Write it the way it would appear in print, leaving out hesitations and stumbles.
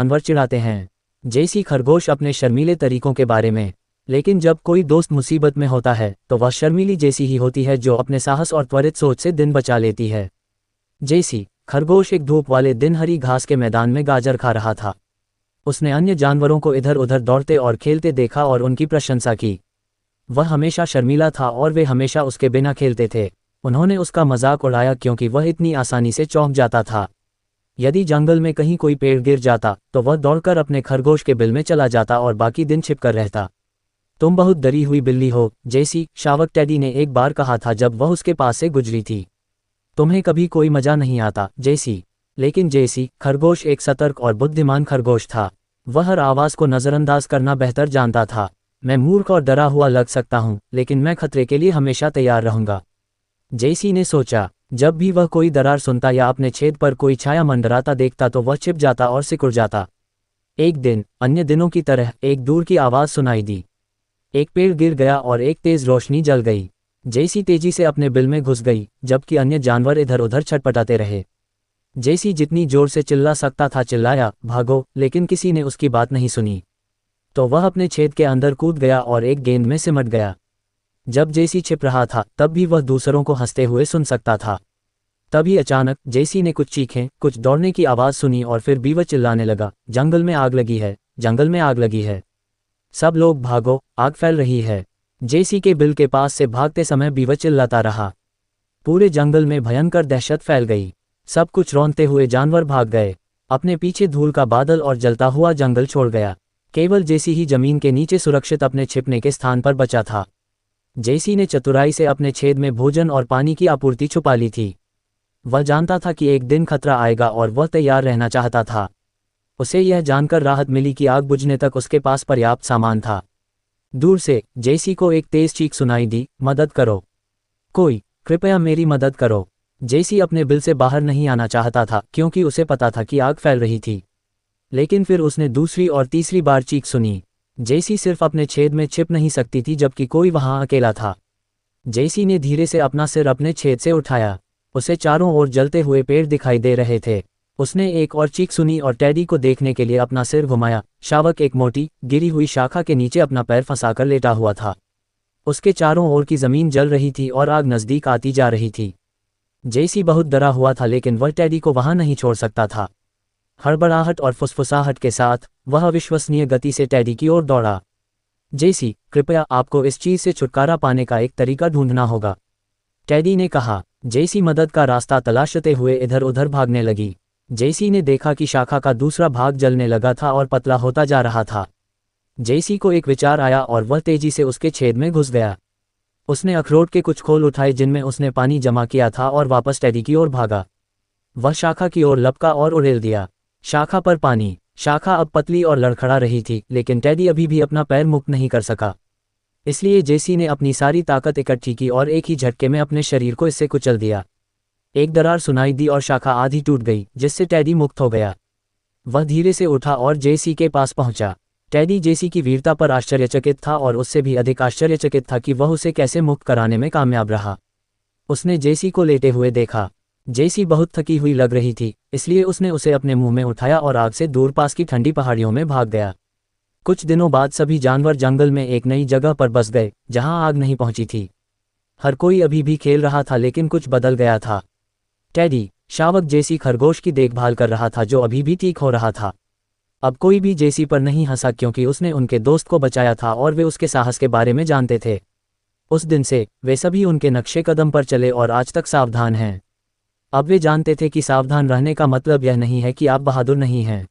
जानवर चिढ़ाते हैं। जेसी खरगोश अपने शर्मीले तरीकों के बारे में। लेकिन जब कोई दोस्त मुसीबत में होता है तो वह शर्मीली जेसी ही होती है जो अपने साहस और त्वरित सोच से दिन बचा लेती है। जेसी खरगोश एक धूप वाले दिन हरी घास के मैदान में गाजर खा रहा था। उसने अन्य जानवरों को इधर उधर दौड़ते और खेलते देखा और उनकी प्रशंसा की। वह हमेशा शर्मीला था और वे हमेशा उसके बिना खेलते थे। उन्होंने उसका मजाक उड़ाया क्योंकि वह इतनी आसानी से चौंक जाता था। यदि जंगल में कहीं कोई पेड़ गिर जाता तो वह दौड़कर अपने खरगोश के बिल में चला जाता और बाकी दिन छिपकर रहता। तुम बहुत डरी हुई बिल्ली हो, जेसी, शावक टेडी ने एक बार कहा था जब वह उसके पास से गुजरी थी। तुम्हें कभी कोई मजा नहीं आता, जेसी। लेकिन जेसी खरगोश एक सतर्क और बुद्धिमान खरगोश था। वह हर आवाज़ को नज़रअंदाज करना बेहतर जानता था। मैं मूर्ख और डरा हुआ लग सकता हूँ, लेकिन मैं खतरे के लिए हमेशा तैयार रहूँगा, जेसी ने सोचा। जब भी वह कोई दरार सुनता या अपने छेद पर कोई छाया मंडराता देखता तो वह छिप जाता और सिकुड़ जाता। एक दिन अन्य दिनों की तरह एक दूर की आवाज़ सुनाई दी। एक पेड़ गिर गया और एक तेज रोशनी जल गई। जेसी तेजी से अपने बिल में घुस गई, जबकि अन्य जानवर इधर उधर छटपटाते रहे। जेसी जितनी जोर से चिल्ला सकता था चिल्लाया, भागो, लेकिन किसी ने उसकी बात नहीं सुनी। तो वह अपने छेद के अंदर कूद गया और एक गेंद में सिमट गया। जब जेसी छिप रहा था तब भी वह दूसरों को हंसते हुए सुन सकता था। तभी अचानक जेसी ने कुछ चीखें, कुछ दौड़ने की आवाज़ सुनी और फिर भी वह चिल्लाने लगा, जंगल में आग लगी है, जंगल में आग लगी है, सब लोग भागो, आग फैल रही है। जेसी के बिल के पास से भागते समय भी वह चिल्लाता रहा। पूरे जंगल में भयंकर दहशत फैल गई। सब कुछ रौंदते हुए जानवर भाग गए। अपने पीछे धूल का बादल और जलता हुआ जंगल छोड़ गया। केवल जेसी ही जमीन के नीचे सुरक्षित अपने छिपने के स्थान पर बचा था। जेसी ने चतुराई से अपने छेद में भोजन और पानी की आपूर्ति छुपा ली थी। वह जानता था कि एक दिन खतरा आएगा और वह तैयार रहना चाहता था। उसे यह जानकर राहत मिली कि आग बुझने तक उसके पास पर्याप्त सामान था। दूर से जेसी को एक तेज चीख सुनाई दी, मदद करो, कोई, कृपया मेरी मदद करो। जेसी अपने बिल से बाहर नहीं आना चाहता था क्योंकि उसे पता था कि आग फैल रही थी। लेकिन फिर उसने दूसरी और तीसरी बार चीख सुनी। जेसी सिर्फ अपने छेद में छिप नहीं सकती थी जबकि कोई वहां अकेला था। जेसी ने धीरे से अपना सिर अपने छेद से उठाया। उसे चारों ओर जलते हुए पेड़ दिखाई दे रहे थे। उसने एक और चीख सुनी और टेडी को देखने के लिए अपना सिर घुमाया। शावक एक मोटी, गिरी हुई शाखा के नीचे अपना पैर फंसाकर लेटा हुआ था। उसके चारों ओर की जमीन जल रही थी और आग नज़दीक आती जा रही थी। जेसी बहुत डरा हुआ था लेकिन वह टेडी को वहां नहीं छोड़ सकता था। हड़बड़ाहट और फुसफुसाहट के साथ वह अविश्वसनीय गति से टेडी की ओर दौड़ा। जेसी, कृपया आपको इस चीज से छुटकारा पाने का एक तरीका ढूंढना होगा, टेडी ने कहा। जेसी मदद का रास्ता तलाशते हुए इधर उधर भागने लगी। जेसी ने देखा कि शाखा का दूसरा भाग जलने लगा था और पतला होता जा रहा था। जेसी को एक विचार आया और वह तेजी से उसके छेद में घुस गया। उसने अखरोट के कुछ खोल उठाए जिनमें उसने पानी जमा किया था और वापस टेडी की ओर भागा। वह शाखा की ओर लपका और उड़ेल दिया। शाखा पर पानी। शाखा अब पतली और लड़खड़ा रही थी लेकिन टेडी अभी भी अपना पैर मुक्त नहीं कर सका। इसलिए जेसी ने अपनी सारी ताकत इकट्ठी की और एक ही झटके में अपने शरीर को इससे कुचल दिया। एक दरार सुनाई दी और शाखा आधी टूट गई जिससे टेडी मुक्त हो गया। वह धीरे से उठा और जेसी के पास पहुंचा। टेडी जेसी की वीरता पर आश्चर्यचकित था और उससे भी अधिक आश्चर्यचकित था कि वह उसे कैसे मुक्त कराने में कामयाब रहा। उसने जेसी को लेटे हुए देखा। जेसी बहुत थकी हुई लग रही थी, इसलिए उसने उसे अपने मुंह में उठाया और आग से दूर पास की ठंडी पहाड़ियों में भाग गया। कुछ दिनों बाद सभी जानवर जंगल में एक नई जगह पर बस गए जहां आग नहीं पहुंची थी। हर कोई अभी भी खेल रहा था लेकिन कुछ बदल गया था। टेडी, शावक जेसी खरगोश की देखभाल कर रहा था जो अभी भी ठीक हो रहा था। अब कोई भी जेसी पर नहीं हंसा क्योंकि उसने उनके दोस्त को बचाया था और वे उसके साहस के बारे में जानते थे। उस दिन से वे सभी उनके नक्शे कदम पर चले और आज तक सावधान हैं। अब वे जानते थे कि सावधान रहने का मतलब यह नहीं है कि आप बहादुर नहीं हैं।